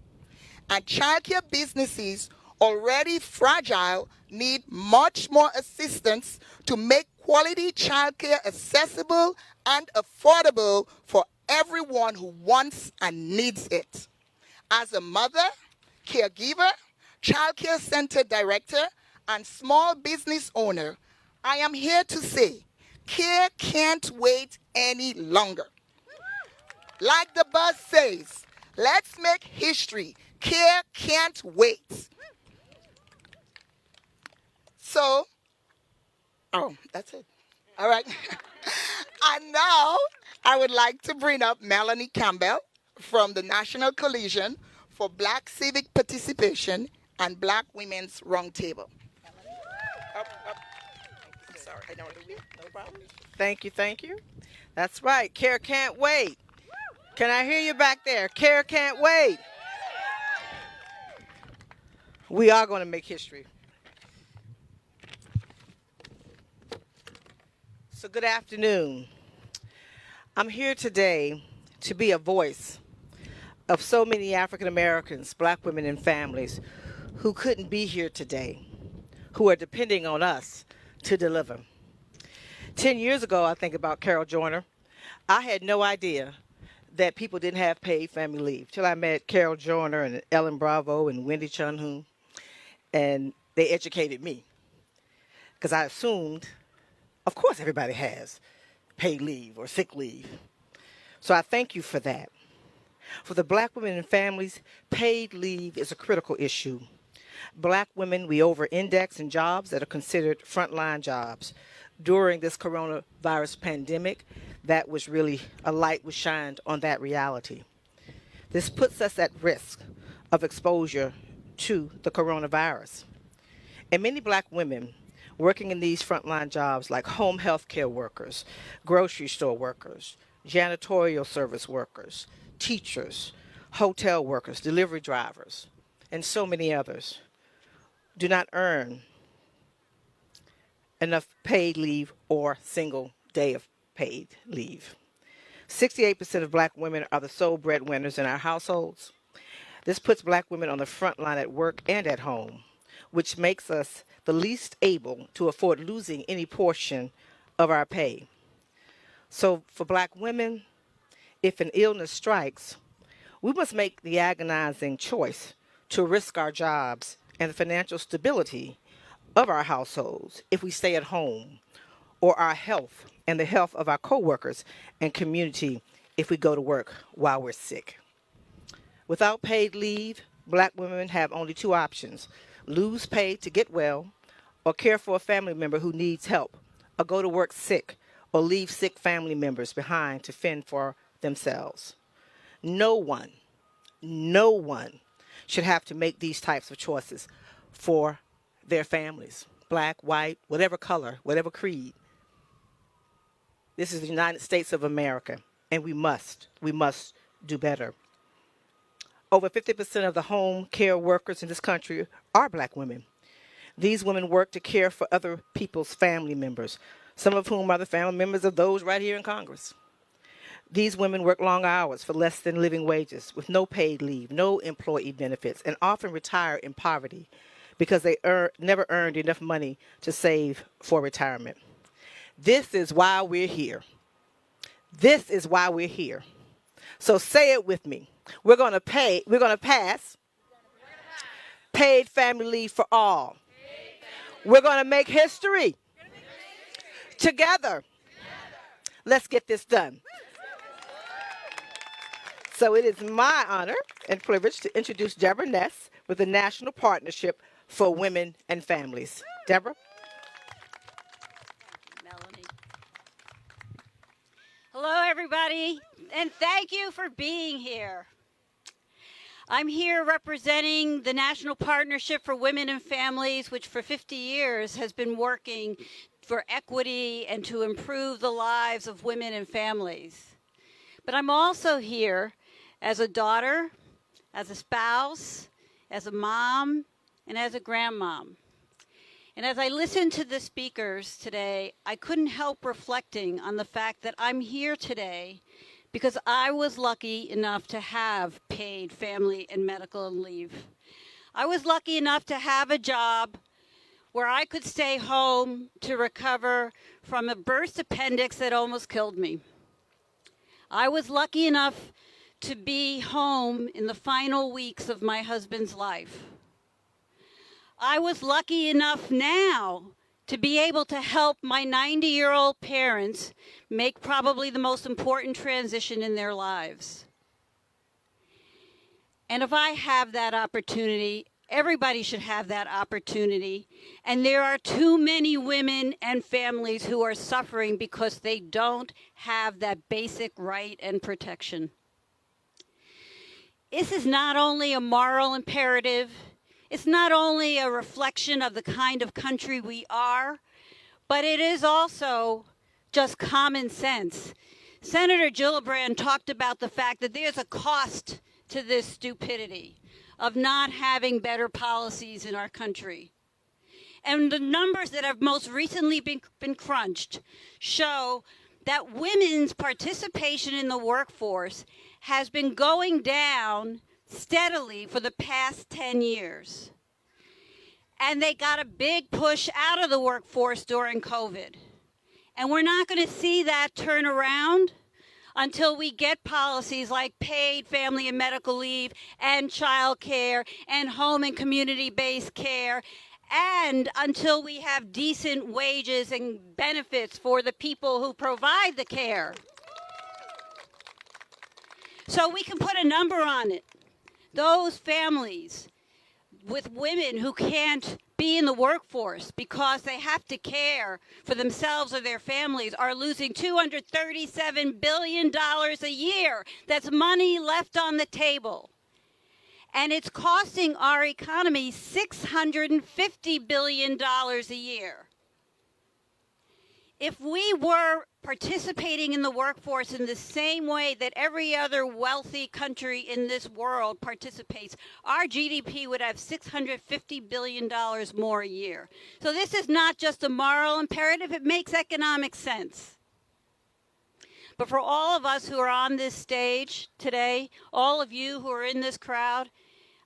Speaker 9: And childcare businesses, already fragile, need much more assistance to make quality childcare accessible and affordable for everyone who wants and needs it. As a mother, caregiver, childcare center director, and small business owner, I am here to say, care can't wait any longer. Like the bus says, let's make history. Care can't wait. So, that's it. All right. And now I would like to bring up Melanie Campbell from the National Coalition for Black Civic Participation and Black Women's Roundtable.
Speaker 10: sorry. No problem. Thank you. That's right. CARE can't wait. Can I hear you back there? CARE can't wait. We are going to make history. So good afternoon. I'm here today to be a voice of so many African Americans, black women and families who couldn't be here today, who are depending on us to deliver. 10 years ago, I think about Carol Joyner, I had no idea that people didn't have paid family leave till I met Carol Joyner and Ellen Bravo and Wendy Chunhu, and they educated me because I assumed, of course, everybody has paid leave or sick leave. So I thank you for that. For the black women and families, paid leave is a critical issue. Black women, we over-index in jobs that are considered frontline jobs. During this coronavirus pandemic, that was really, a light was shined on that reality. This puts us at risk of exposure to the coronavirus. And many black women working in these frontline jobs like home health care workers, grocery store workers, janitorial service workers, teachers, hotel workers, delivery drivers, and so many others do not earn enough paid leave or single day of paid leave. 68% of black women are the sole breadwinners in our households. This puts black women on the front line at work and at home, which makes us the least able to afford losing any portion of our pay. So for black women, if an illness strikes, we must make the agonizing choice to risk our jobs and the financial stability of our households if we stay at home, or our health and the health of our coworkers and community if we go to work while we're sick. Without paid leave, black women have only two options: lose pay to get well, or care for a family member who needs help, or go to work sick, or leave sick family members behind to fend for themselves. No one should have to make these types of choices for their families, black, white, whatever color, whatever creed. This is the United States of America, and we must do better. Over 50% of the home care workers in this country are black women. These women work to care for other people's family members, some of whom are the family members of those right here in Congress. These women work long hours for less than living wages, with no paid leave, no employee benefits, and often retire in poverty because they never earned enough money to save for retirement. This is why we're here. This is why we're here. So say it with me. We're going to pass paid family leave for all. We're going to make history together. Let's get this done. So it is my honor and privilege to introduce Deborah Ness with the National Partnership for Women and Families. Deborah?
Speaker 11: Melanie. Hello, everybody, and thank you for being here. I'm here representing the National Partnership for Women and Families, which for 50 years has been working for equity and to improve the lives of women and families. But I'm also here as a daughter, as a spouse, as a mom, and as a grandmom. And as I listened to the speakers today, I couldn't help reflecting on the fact that I'm here today because I was lucky enough to have paid family and medical leave. I was lucky enough to have a job where I could stay home to recover from a burst appendix that almost killed me. I was lucky enough to be home in the final weeks of my husband's life. I was lucky enough now to be able to help my 90-year-old parents make probably the most important transition in their lives. And if I have that opportunity, everybody should have that opportunity. And there are too many women and families who are suffering because they don't have that basic right and protection. This is not only a moral imperative, it's not only a reflection of the kind of country we are, but it is also just common sense. Senator Gillibrand talked about the fact that there's a cost to this stupidity of not having better policies in our country. And the numbers that have most recently been crunched show that women's participation in the workforce has been going down steadily for the past 10 years. And they got a big push out of the workforce during COVID. And we're not going to see that turn around until we get policies like paid family and medical leave and child care and home and community-based care, and until we have decent wages and benefits for the people who provide the care. So we can put a number on it. Those families with women who can't be in the workforce because they have to care for themselves or their families are losing $237 billion a year. That's money left on the table. And it's costing our economy $650 billion a year. If we were participating in the workforce in the same way that every other wealthy country in this world participates, our GDP would have $650 billion more a year. So this is not just a moral imperative, it makes economic sense. But for all of us who are on this stage today, all of you who are in this crowd,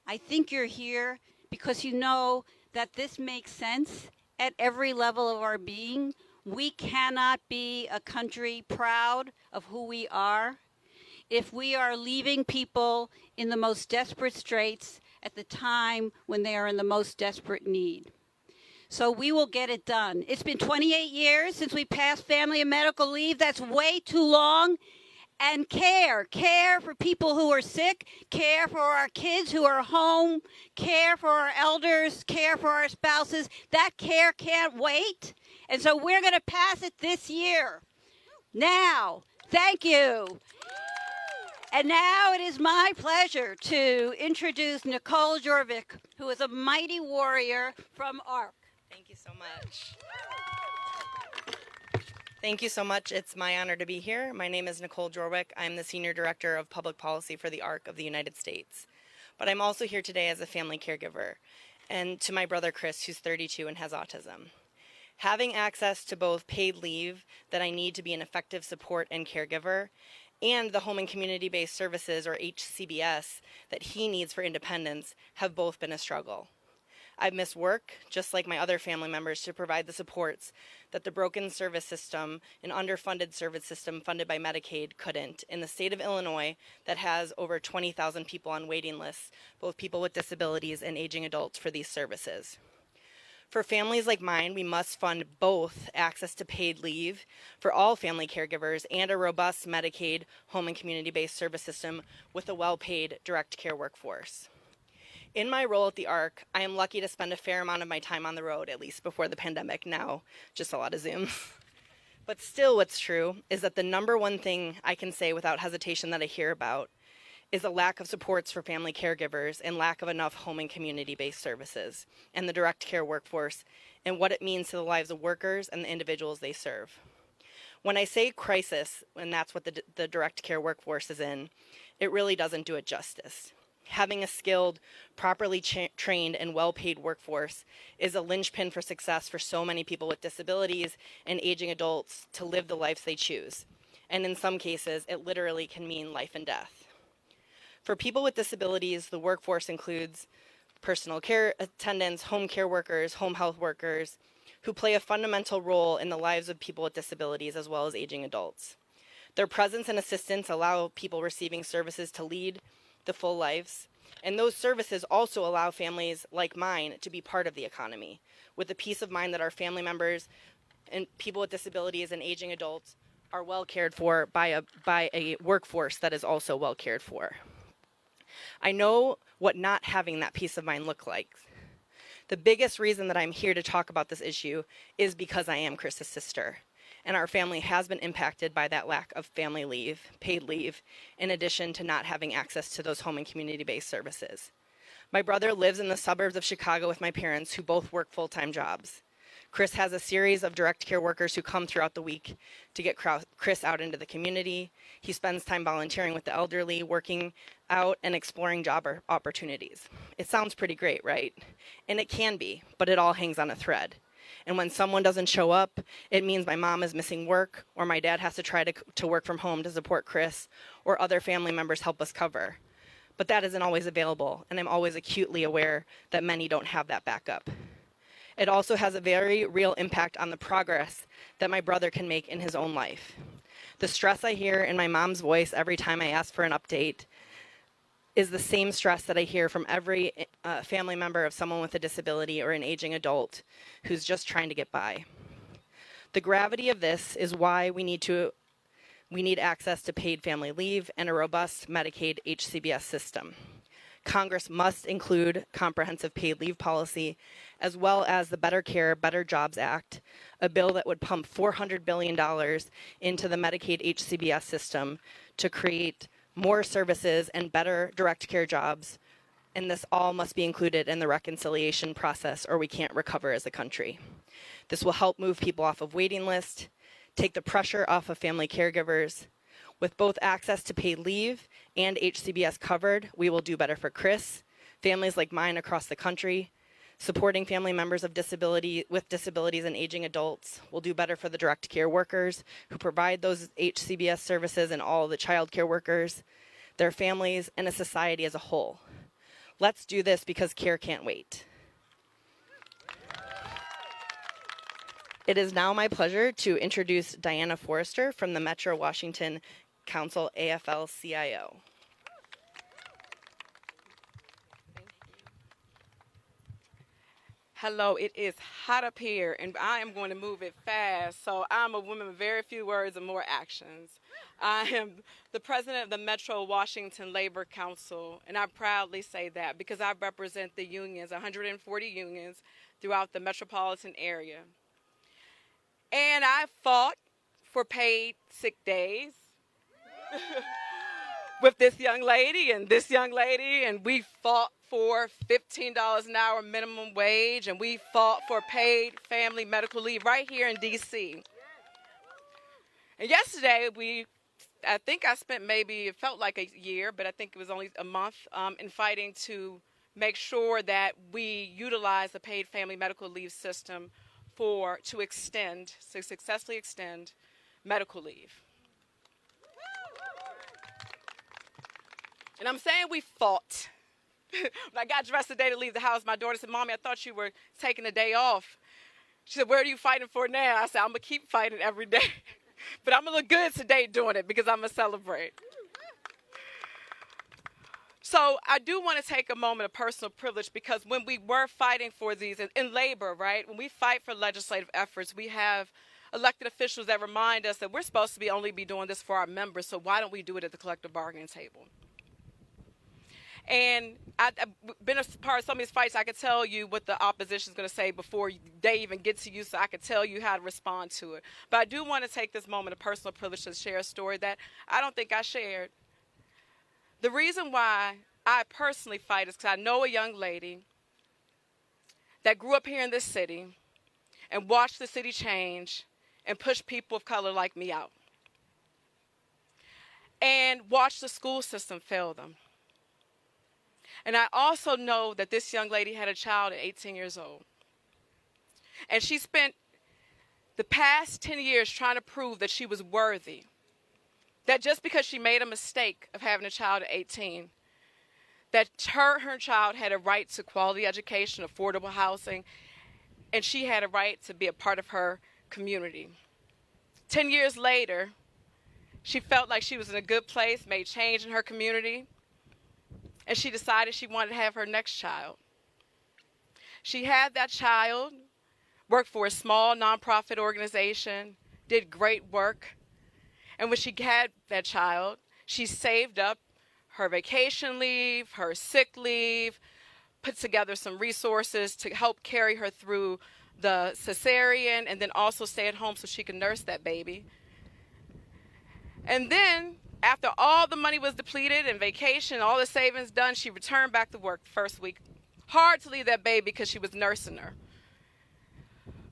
Speaker 11: I think you're here because you know that this makes sense at every level of our being. We cannot be a country proud of who we are if we are leaving people in the most desperate straits at the time when they are in the most desperate need. So we will get it done. It's been 28 years since we passed family and medical leave. That's way too long. And care for people who are sick, care for our kids who are home, care for our elders, care for our spouses. That care can't wait. And so we're going to pass it this year. Now, thank you. And now it is my pleasure to introduce Nicole Jorvik, who is a mighty warrior from ARC.
Speaker 12: Thank you so much. Thank you so much. It's my honor to be here. My name is Nicole Jorvik. I'm the Senior Director of Public Policy for the ARC of the United States. But I'm also here today as a family caregiver, and to my brother Chris, who's 32 and has autism. Having access to both paid leave that I need to be an effective support and caregiver, and the home and community-based services, or HCBS, that he needs for independence have both been a struggle. I've missed work, just like my other family members, to provide the supports that the broken service system, an underfunded service system funded by Medicaid, couldn't in the state of Illinois that has over 20,000 people on waiting lists, both people with disabilities and aging adults, for these services. For families like mine, we must fund both access to paid leave for all family caregivers and a robust Medicaid home and community-based service system with a well-paid direct care workforce. In my role at the ARC, I am lucky to spend a fair amount of my time on the road, at least before the pandemic. Now, just a lot of Zoom. But still, what's true is that the number one thing I can say without hesitation that I hear about is a lack of supports for family caregivers and lack of enough home and community-based services and the direct care workforce and what it means to the lives of workers and the individuals they serve. When I say crisis, and that's what the direct care workforce is in, it really doesn't do it justice. Having a skilled, properly trained, and well-paid workforce is a linchpin for success for so many people with disabilities and aging adults to live the lives they choose. And in some cases, it literally can mean life and death. For people with disabilities, the workforce includes personal care attendants, home care workers, home health workers, who play a fundamental role in the lives of people with disabilities as well as aging adults. Their presence and assistance allow people receiving services to lead the full lives, and those services also allow families like mine to be part of the economy, with the peace of mind that our family members and people with disabilities and aging adults are well cared for by a workforce that is also well cared for. I know what not having that peace of mind looks like. The biggest reason that I'm here to talk about this issue is because I am Chris's sister, and our family has been impacted by that lack of family leave, paid leave, in addition to not having access to those home and community-based services. My brother lives in the suburbs of Chicago with my parents, who both work full-time jobs. Chris has a series of direct care workers who come throughout the week to get Chris out into the community. He spends time volunteering with the elderly, working out and exploring job opportunities. It sounds pretty great, right? And it can be, but it all hangs on a thread. And when someone doesn't show up, it means my mom is missing work, or my dad has to try to work from home to support Chris, or other family members help us cover. But that isn't always available, and I'm always acutely aware that many don't have that backup. It also has a very real impact on the progress that my brother can make in his own life. The stress I hear in my mom's voice every time I ask for an update is the same stress that I hear from every family member of someone with a disability or an aging adult who's just trying to get by. The gravity of this is why we need access to paid family leave and a robust Medicaid HCBS system. Congress must include comprehensive paid leave policy, as well as the Better Care, Better Jobs Act, a bill that would pump $400 billion into the Medicaid HCBS system to create more services and better direct care jobs. And this all must be included in the reconciliation process, or we can't recover as a country. This will help move people off of waiting lists, take the pressure off of family caregivers. With both access to paid leave and HCBS covered, we will do better for Chris, families like mine across the country. Supporting family members with disabilities and aging adults will do better for the direct care workers who provide those HCBS services, and all the child care workers, their families, and a society as a whole. Let's do this, because care can't wait. It is now my pleasure to introduce Diana Forrester from the Metro Washington Council AFL-CIO.
Speaker 13: Hello, it is hot up here, and I am going to move it fast. So I'm a woman with very few words and more actions. I am the president of the Metro Washington Labor Council, and I proudly say that because I represent the unions, 140 unions throughout the metropolitan area. And I fought for paid sick days with this young lady and this young lady, and we fought for $15 an hour minimum wage, and we fought for paid family medical leave right here in D.C. And yesterday, I think I spent it felt like a year, but I think it was only a month in fighting to make sure that we utilize the paid family medical leave system to successfully extend medical leave. And I'm saying we fought. When I got dressed today to leave the house, my daughter said, "Mommy, I thought you were taking the day off." She said, "Where are you fighting for now?" I said, "I'm going to keep fighting every day. But I'm going to look good today doing it because I'm going to celebrate." So I do want to take a moment of personal privilege, because when we were fighting for these in labor, right, when we fight for legislative efforts, we have elected officials that remind us that we're supposed to only be doing this for our members, so why don't we do it at the collective bargaining table? And I've been a part of some of these fights. I could tell you what the opposition is going to say before they even get to you, so I could tell you how to respond to it. But I do want to take this moment of personal privilege to share a story that I don't think I shared. The reason why I personally fight is because I know a young lady that grew up here in this city and watched the city change and push people of color like me out, and watched the school system fail them. And I also know that this young lady had a child at 18 years old. And she spent the past 10 years trying to prove that she was worthy. That just because she made a mistake of having a child at 18, that her child had a right to quality education, affordable housing, and she had a right to be a part of her community. 10 years later, she felt like she was in a good place, made change in her community, and she decided she wanted to have her next child. She had that child, worked for a small nonprofit organization, did great work. And when she had that child, she saved up her vacation leave, her sick leave, put together some resources to help carry her through the cesarean, and then also stay at home so she could nurse that baby. And then, after all the money was depleted and vacation, all the savings done, she returned back to work the first week. Hard to leave that baby because she was nursing her.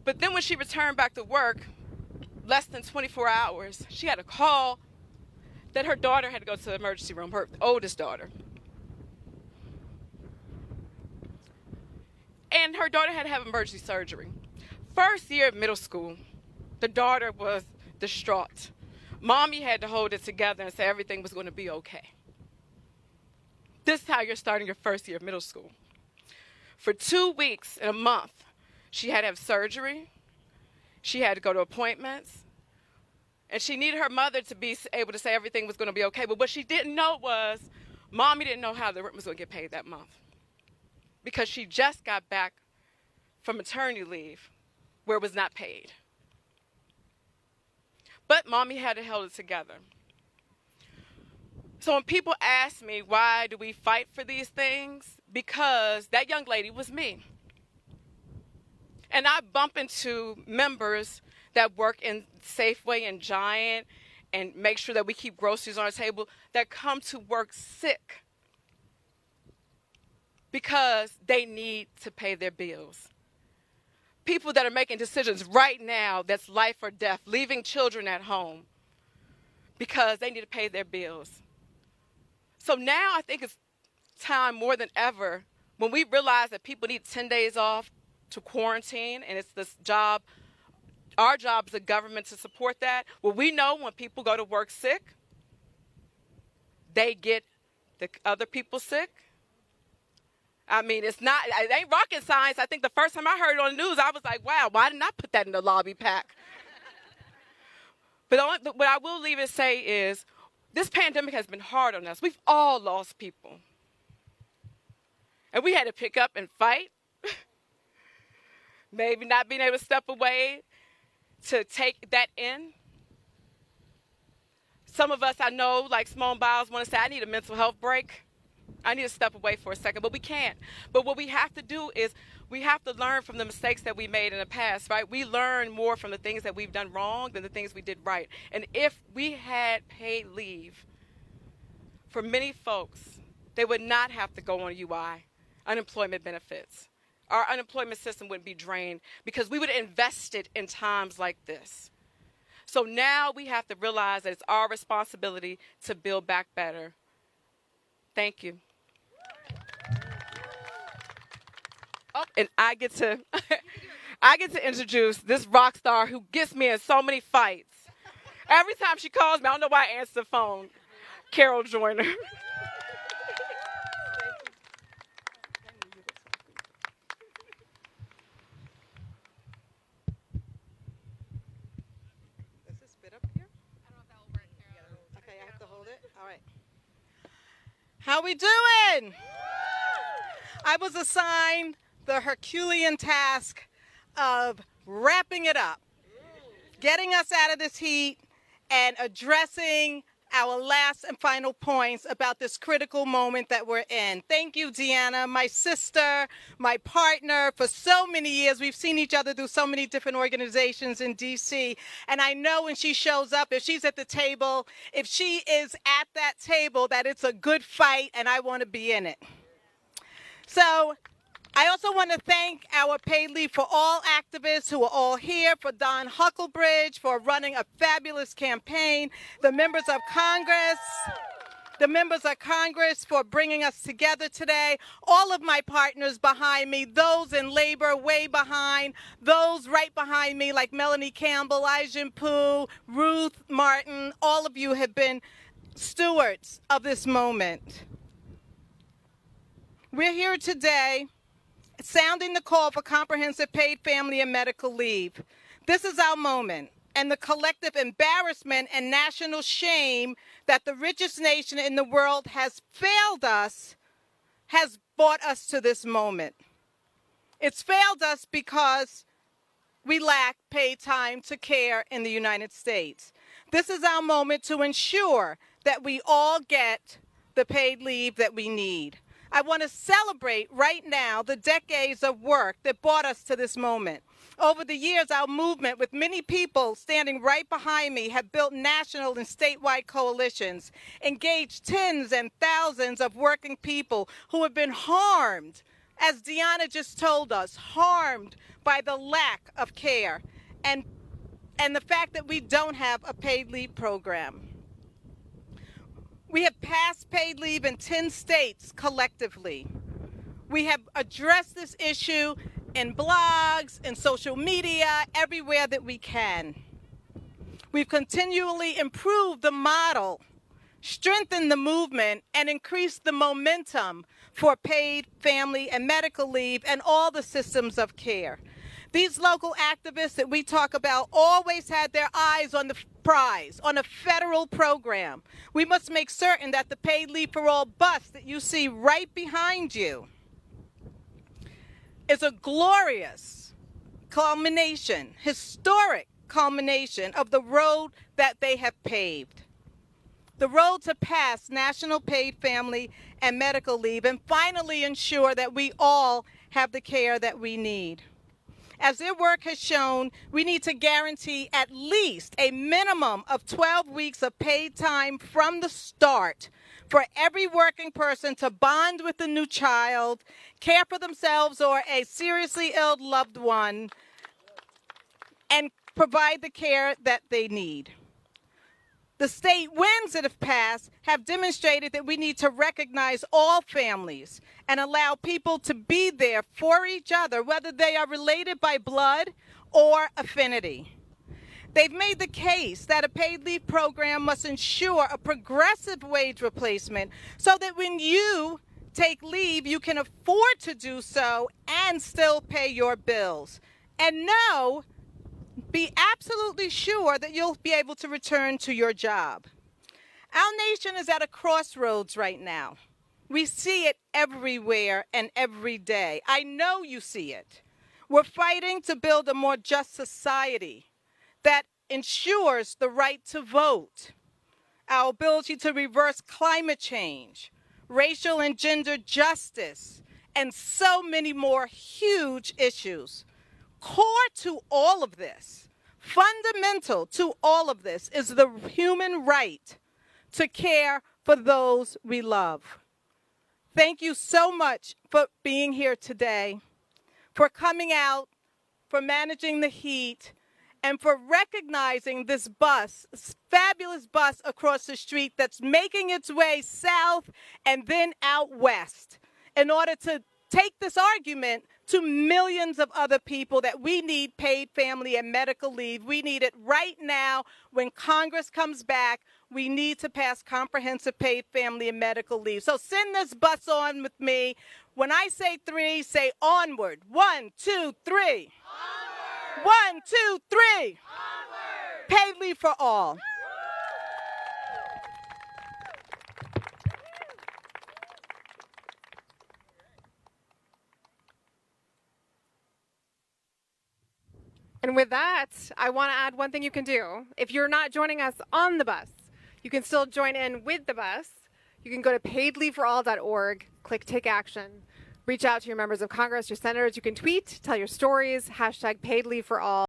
Speaker 13: But then when she returned back to work, less than 24 hours, she had a call that her daughter had to go to the emergency room, her oldest daughter. And her daughter had to have emergency surgery. First year of middle school, the daughter was distraught. Mommy had to hold it together and say everything was going to be okay. This is how you're starting your first year of middle school. For 2 weeks and a month, she had to have surgery. She had to go to appointments. And she needed her mother to be able to say everything was going to be okay. But what she didn't know was, Mommy didn't know how the rent was going to get paid that month. Because she just got back from maternity leave where it was not paid. But Mommy had to hold it together. So when people ask me, why do we fight for these things? Because that young lady was me. And I bump into members that work in Safeway and Giant and make sure that we keep groceries on our table that come to work sick because they need to pay their bills. People that are making decisions right now that's life or death, leaving children at home because they need to pay their bills. So now I think it's time more than ever when we realize that people need 10 days off to quarantine, and it's this job, our job as a government to support that. Well, we know when people go to work sick, they get the other people sick. I mean, it ain't rocket science. I think the first time I heard it on the news, I was like, wow, why didn't I put that in the lobby pack? But what I will leave and say is, this pandemic has been hard on us. We've all lost people. And we had to pick up and fight. Maybe not being able to step away to take that in. Some of us, I know, like Simone Biles, want to say, I need a mental health break. I need to step away for a second, but we can't. But what we have to do is we have to learn from the mistakes that we made in the past, right? We learn more from the things that we've done wrong than the things we did right. And if we had paid leave for many folks, they would not have to go on UI, unemployment benefits. Our unemployment system wouldn't be drained because we would have invested in times like this. So now we have to realize that it's our responsibility to build back better. Thank you. Oh, and I get to introduce this rock star who gets me in so many fights. Every time she calls me, I don't know why I answer the phone. Carol Joyner.
Speaker 10: Does this bit up here? I don't know if that will work, Carol. Okay, I have to hold it? All right. How we doing? I was assigned the Herculean task of wrapping it up, getting us out of this heat, and addressing our last and final points about this critical moment that we're in. Thank you, Deanna, my sister, my partner. For so many years, we've seen each other through so many different organizations in D.C., and I know when she shows up, if she's at the table, if she is at that table, that it's a good fight, and I want to be in it. So I also want to thank our paid leave for all activists who are all here, for Don Hucklebridge for running a fabulous campaign, the members of Congress for bringing us together today, all of my partners behind me, those in labor way behind, those right behind me like Melanie Campbell, Aijin Poo, Ruth Martin, all of you have been stewards of this moment. We're here today sounding the call for comprehensive paid family and medical leave. This is our moment, and the collective embarrassment and national shame that the richest nation in the world has failed us has brought us to this moment. It's failed us because we lack paid time to care in the United States. This is our moment to ensure that we all get the paid leave that we need. I want to celebrate right now the decades of work that brought us to this moment. Over the years, our movement, with many people standing right behind me, have built national and statewide coalitions, engaged tens and thousands of working people who have been harmed
Speaker 14: as Deanna just told us, harmed by the lack of care and the fact that we don't have a paid leave program. We have passed paid leave in 10 states collectively. We have addressed this issue in blogs, in social media, everywhere that we can. We've continually improved the model, strengthened the movement, and increased the momentum for paid family and medical leave and all the systems of care. These local activists that we talk about always had their eyes on the prize, on a federal program. We must make certain that the paid leave for all bus that you see right behind you is a glorious culmination, historic culmination of the road that they have paved. The road to pass national paid family and medical leave and finally ensure that we all have the care that we need. As their work has shown, we need to guarantee at least a minimum of 12 weeks of paid time from the start for every working person to bond with a new child, care for themselves or a seriously ill loved one, and provide the care that they need. The state wins that have passed have demonstrated that we need to recognize all families and allow people to be there for each other, whether they are related by blood or affinity. They've made the case that a paid leave program must ensure a progressive wage replacement so that when you take leave, you can afford to do so and still pay your bills. And no, be absolutely sure that you'll be able to return to your job. Our nation is at a crossroads right now. We see it everywhere and every day. I know you see it. We're fighting to build a more just society that ensures the right to vote, our ability to reverse climate change, racial and gender justice, and so many more huge issues. Core to all of this, fundamental to all of this, is the human right to care for those we love. Thank you so much for being here today, for coming out, for managing the heat, and for recognizing this bus, this fabulous bus across the street that's making its way south and then out west in order to take this argument to millions of other people that we need paid family and medical leave. We need it right now. When Congress comes back, we need to pass comprehensive paid family and medical leave. So send this bus on with me. When I say three, say onward. 1, 2, 3. Onward. 1, 2, 3. Onward. Paid leave for all.
Speaker 1: And with that, I want to add one thing you can do. If you're not joining us on the bus, you can still join in with the bus. You can go to paidleaveforall.org, click Take Action, reach out to your members of Congress, your senators. You can tweet, tell your stories, #PaidLeaveForAll.